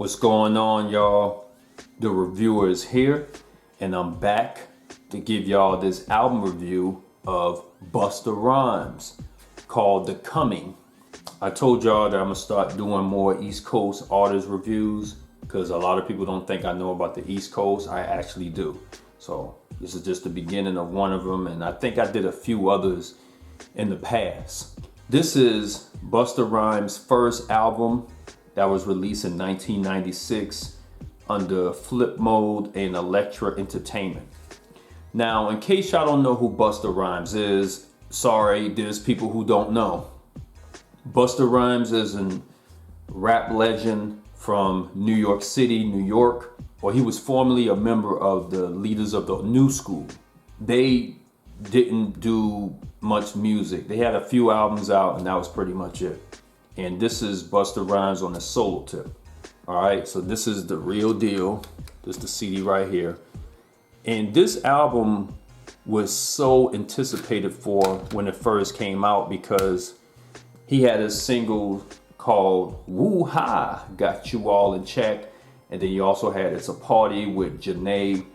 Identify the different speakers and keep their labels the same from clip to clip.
Speaker 1: What's going on, y'all? The reviewer is here, and I'm back to give y'all this album review of Busta Rhymes called The Coming. I told y'all that I'm gonna start doing more East Coast artist reviews because a lot of people don't think I know about the East Coast. I actually do. So this is just the beginning of one of them, and I think I did a few others in the past. This is Busta Rhymes' first album that was released in 1996 under Flipmode and Elektra Entertainment. Now, in case y'all don't know who Busta Rhymes is, sorry, there's people who don't know. Busta Rhymes is a rap legend from New York City, New York, or he was formerly a member of the Leaders of the New School. They didn't do much music. They had a few albums out and that was pretty much it. And this is Busta Rhymes on the solo tip. All right, so this is the real deal. This is the CD right here. And this album was so anticipated for when it first came out because he had a single called Woo Ha, Got You All in Check. And then he also had It's a Party with Janae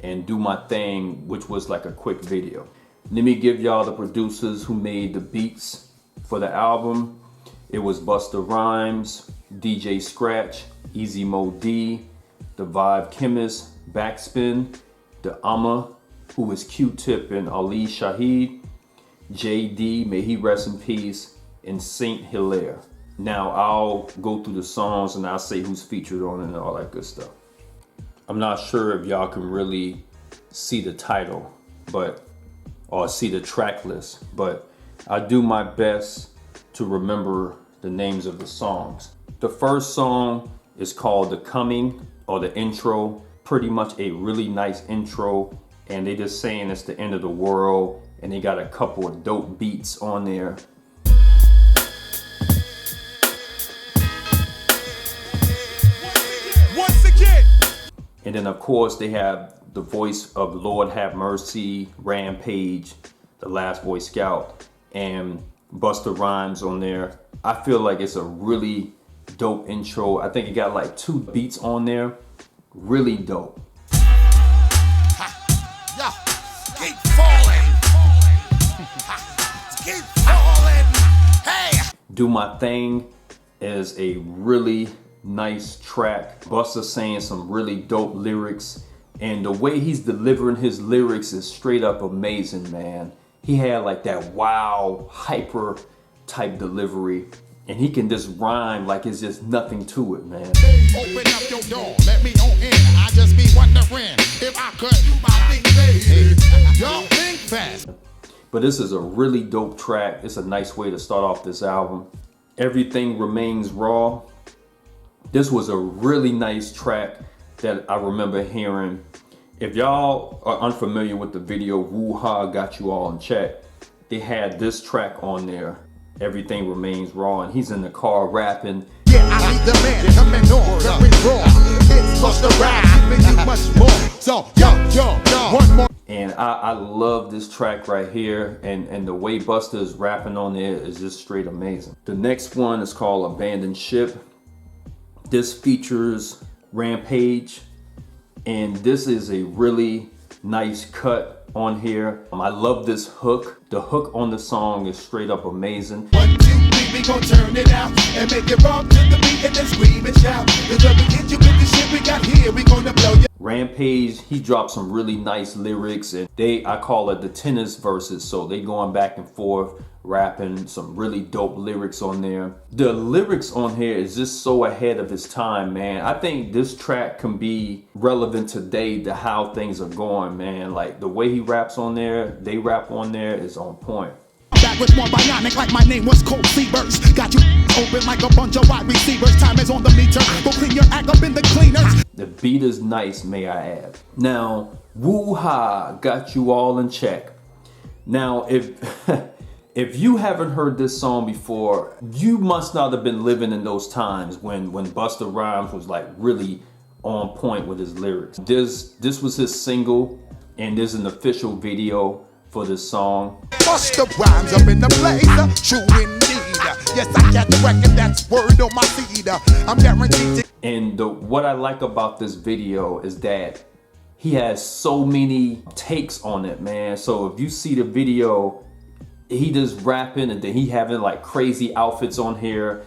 Speaker 1: and Do My Thing, which was like a quick video. Let me give y'all the producers who made the beats for the album. It was Busta Rhymes, DJ Scratch, Easy Mo D, The Vibe Chemist, Backspin, The who is Q-Tip and Ali Shaheed, JD, may he rest in peace, and Saint Hilaire. Now I'll go through the songs and I'll say who's featured on it and all that good stuff. I'm not sure if y'all can really see the title, or see the track list, but I do my best to remember the names of the songs. The first song is called The Coming, or the intro. Pretty much a really nice intro, and they just saying it's the end of the world, and they got a couple of dope beats on there.
Speaker 2: Once again.
Speaker 1: And then of course they have the voice of Lord Have Mercy, Rampage, the Last Boy Scout, and Busta Rhymes on there. I feel like it's a really dope intro. I think it got like 2 beats on there. Really dope.
Speaker 2: Yo, keep falling. Keep falling. Hey.
Speaker 1: Do My Thing is a really nice track. Busta saying some really dope lyrics, and the way he's delivering his lyrics is straight up amazing, man. He had like that wow, hyper type delivery, and he can just rhyme like it's just nothing to it, man.
Speaker 2: Open up your door, let me on in. I just be wondering if I could do my thing, baby. Y'all think fast.
Speaker 1: But this is a really dope track. It's a nice way to start off this album. Everything Remains Raw. This was a really nice track that I remember hearing. If y'all are unfamiliar with the video Woo Ha Got You All in Check, they had this track on there, Everything Remains Raw, and he's in the car rapping.
Speaker 2: Yeah, I need the man coming on, very raw. It's Busta Rhymes, giving you much more. So, yo, one more.
Speaker 1: And I love this track right here, and the way Busta is rapping on there is just straight amazing. The next one is called Abandoned Ship. This features Rampage, and this is a really nice cut on here. I love this hook. The hook on the song is straight up amazing.
Speaker 2: 1, 2, 3, we gon' turn it out and make it rock to the beat and then scream and shout. Cause when we get you with the shit we got here, we gonna blow you.
Speaker 1: Rampage, he dropped some really nice lyrics, and I call it the tennis verses, so they going back and forth, rapping some really dope lyrics on there. The lyrics on here is just so ahead of his time, man. I think this track can be relevant today to how things are going, man. Like the way he raps on there, they rap on there is on point.
Speaker 2: Back with more bionic like my name was Cold Seabirds. Got you open like a bunch of wide receivers. Time is on the meter. Go clean your act up in the cleaners.
Speaker 1: The beat is nice, may I add. Now, Woo Ha Got You All in Check. Now, if you haven't heard this song before, you must not have been living in those times when Busta Rhymes was like really on point with his lyrics. This was his single, and there's an official video for this song.
Speaker 2: Busta Rhymes up in the place, true indeed. Yes, I got the record, that's word on my feed. I'm guaranteed to.
Speaker 1: And what I like about this video is that he has so many takes on it, man. So if you see the video, he just rapping and then he having like crazy outfits on here.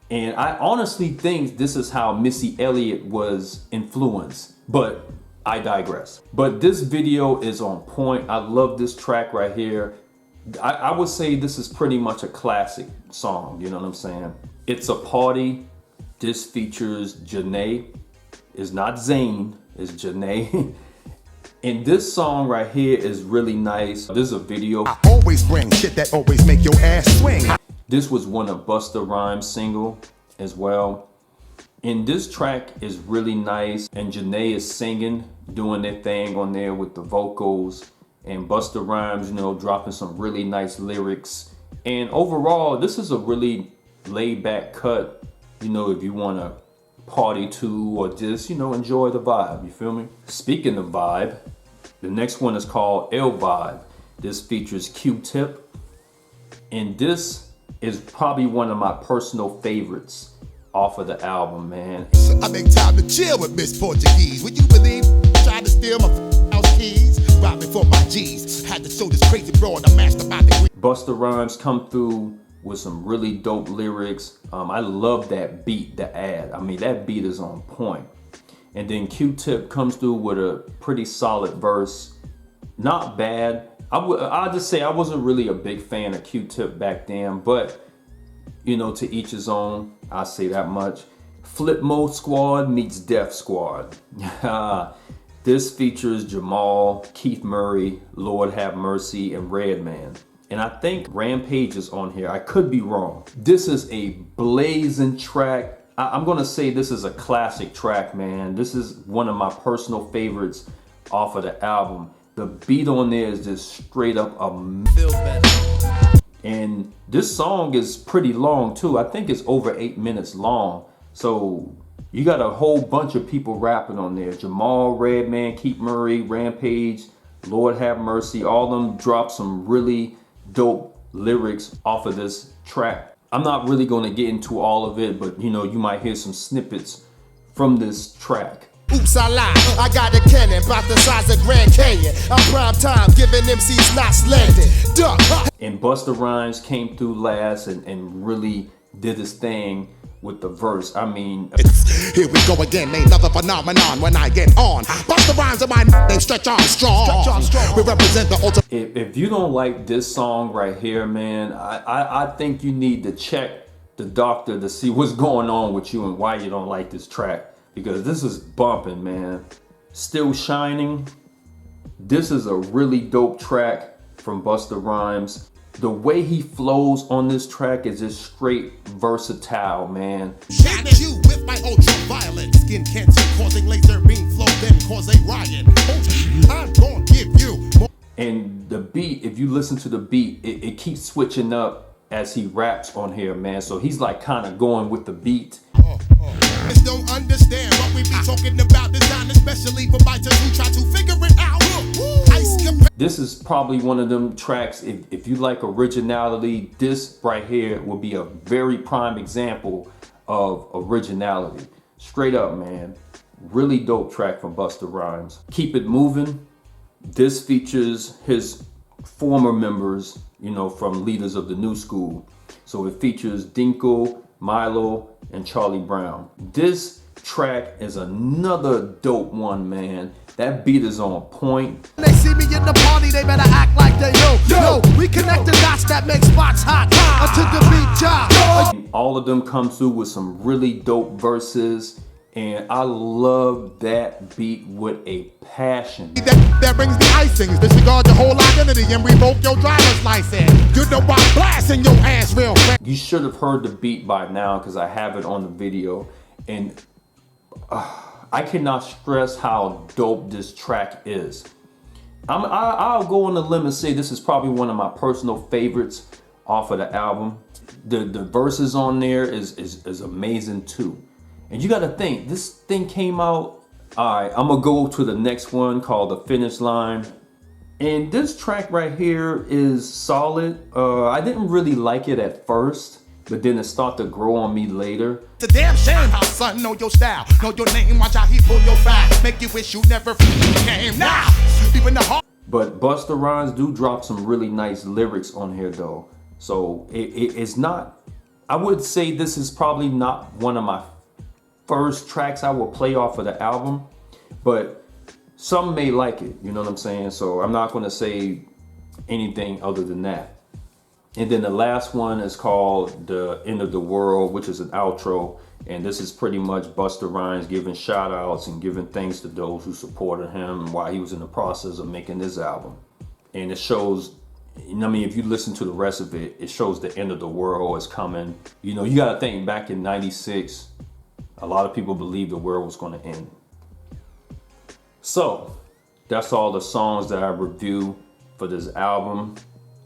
Speaker 1: And I honestly think this is how Missy Elliott was influenced, but I digress. But this video is on point. I love this track right here. I would say this is pretty much a classic song, you know what I'm saying? It's a party. This features Janae. It's not Zayn, it's Janae. And this song right here is really nice. This is a video.
Speaker 2: I always bring shit that always make your ass swing.
Speaker 1: This was one of Busta Rhymes' single as well. And this track is really nice. And Janae is singing, doing their thing on there with the vocals. And Busta Rhymes, you know, dropping some really nice lyrics. And overall, this is a really laid back cut, you know, if you want to party to or just, you know, enjoy the vibe, you feel me? Speaking of vibe, the next one is called L Vibe. This features Q-Tip. And this is probably one of my personal favorites off of the album, man.
Speaker 2: I make time to chill with Miss Portuguese. Would you believe tried to steal my house keys? Right before my G's. Had to show this crazy broad a master by degree.
Speaker 1: Busta Rhymes come through with some really dope lyrics. I love that beat, the ad. I mean, that beat is on point. And then Q-Tip comes through with a pretty solid verse. Not bad. I'll just say I wasn't really a big fan of Q-Tip back then, but you know, to each his own. I say that much. Flipmode Squad meets Def Squad. This features Jamal, Keith Murray, Lord Have Mercy, and Redman. And I think Rampage is on here. I could be wrong. This is a blazing track. I'm gonna say this is a classic track, man. This is one of my personal favorites off of the album. The beat on there is just straight up
Speaker 2: Feel better.
Speaker 1: And this song is pretty long too. I think it's over 8 minutes long. So you got a whole bunch of people rapping on there. Jamal, Redman, Keith Murray, Rampage, Lord Have Mercy. All of them drop some really dope lyrics off of this track. I'm not really going to get into all of it, but you know, you might hear some snippets from this track.
Speaker 2: Oops, I lied. I got a cannon about the size of Grand Canyon. I'm prime time, giving MCs not slanted. Duck.
Speaker 1: And Busta Rhymes came through last and really did his thing with the verse. I mean,
Speaker 2: here we go again, ain't another phenomenon when I get on. Busta Rhymes and my name Stretch Armstrong. We represent the ultimate.
Speaker 1: If you don't like this song right here, man, I think you need to check the doctor to see what's going on with you and why you don't like this track. Because this is bumping, man. Still Shining. This is a really dope track from Busta Rhymes. The way he flows on this track is just straight versatile, man.
Speaker 2: Got you with my ultraviolet skin cancer causing laser beam flow, then cause a riot. I'm gonna give you more.
Speaker 1: And the beat, if you listen to the beat, it keeps switching up as he raps on here, man. So he's like kind of going with the beat.
Speaker 2: Don't understand what we be talking about design, especially for biters who try to figure it out.
Speaker 1: This is probably one of them tracks, if you like originality, this right here will be a very prime example of originality. Straight up, man. Really dope track from Busta Rhymes. Keep It Moving. This features his former members, you know, from Leaders of the New School. So it features Dinkle, Milo, and Charlie Brown. This track is another dope one, man. That beat is on point.
Speaker 2: They see me in the party, they better act like they yo. We connect the dots that make spots hot until the beat drop.
Speaker 1: All of them come through with some really dope verses, and I love that beat with a passion.
Speaker 2: That brings the icings. Disregard your whole identity and revoke your driver's license. You know I'm blasting your ass real quick.
Speaker 1: You should have heard the beat by now because I have it on the video, and I cannot stress how dope this track is. I'll go on a limb and say this is probably one of my personal favorites off of the album. The verses on there is amazing too. And you gotta think, this thing came out. Alright, I'm gonna go to the next one called The Finish Line. And this track right here is solid. I didn't really like it at first, but then it started to grow on me later.
Speaker 2: It's a damn shame how son know your style, know your name, watch how he pull your back, make you wish you never came. Now, even the heart.
Speaker 1: But Busta Rhymes do drop some really nice lyrics on here though. So it's not, I would say this is probably not one of my first tracks I will play off of the album, but some may like it, you know what I'm saying? So I'm not gonna say anything other than that. And then the last one is called The End of the World, which is an outro. And this is pretty much Busta Rhymes giving shout outs and giving thanks to those who supported him while he was in the process of making this album. And it shows, I mean, if you listen to the rest of it, it shows the end of the world is coming. You know, you gotta think back in '96, a lot of people believed the world was gonna end. So that's all the songs that I review for this album.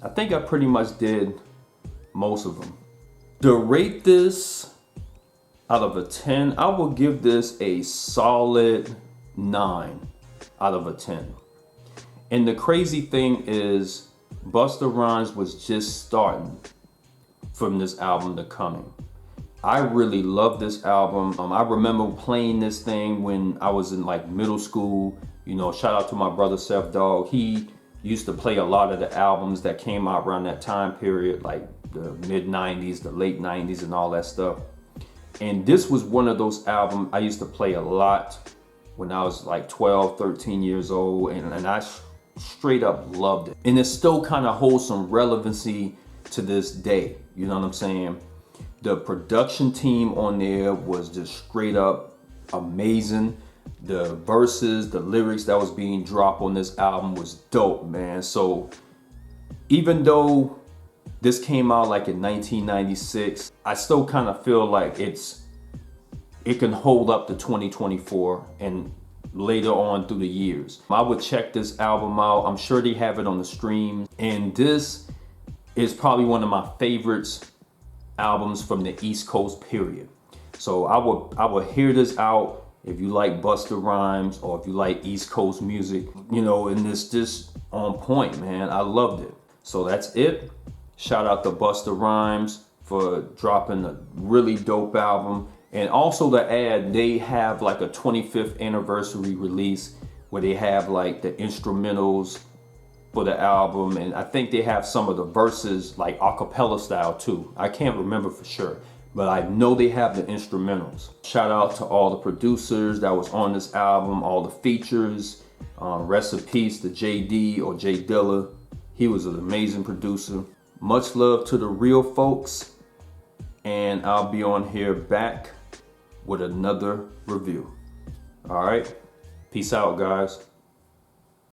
Speaker 1: I think I pretty much did most of them. To rate this out of a 10, I will give this a solid 9 out of a 10. And the crazy thing is, Busta Rhymes was just starting from this album, The Coming. I really love this album. I remember playing this thing when I was in like middle school. You know, shout out to my brother Seth Dog. He used to play a lot of the albums that came out around that time period, like the mid 90s, the late 90s and all that stuff. And this was one of those albums I used to play a lot when I was like 12, 13 years old, and I straight up loved it. And it still kind of holds some relevancy to this day, you know what I'm saying? The production team on there was just straight up amazing. The verses, the lyrics that was being dropped on this album was dope, man. So even though this came out like in 1996, I still kind of feel like it can hold up to 2024 and later on through the years. I would check this album out. I'm sure they have it on the stream. And this is probably one of my favorites albums from the East Coast period. So I would hear this out if you like Busta Rhymes or if you like East Coast music, you know, and it's just on point, man. I loved it. So that's it. Shout out to Busta Rhymes for dropping a really dope album. And also to add, they have like a 25th anniversary release where they have like the instrumentals for the album, and I think they have some of the verses like a cappella style too. I can't remember for sure, but I know they have the instrumentals. Shout out to all the producers that was on this album, all the features. Rest in peace to JD or J Dilla. He was an amazing producer. Much love to the real folks, and I'll be on here back with another review. All right, peace out, guys.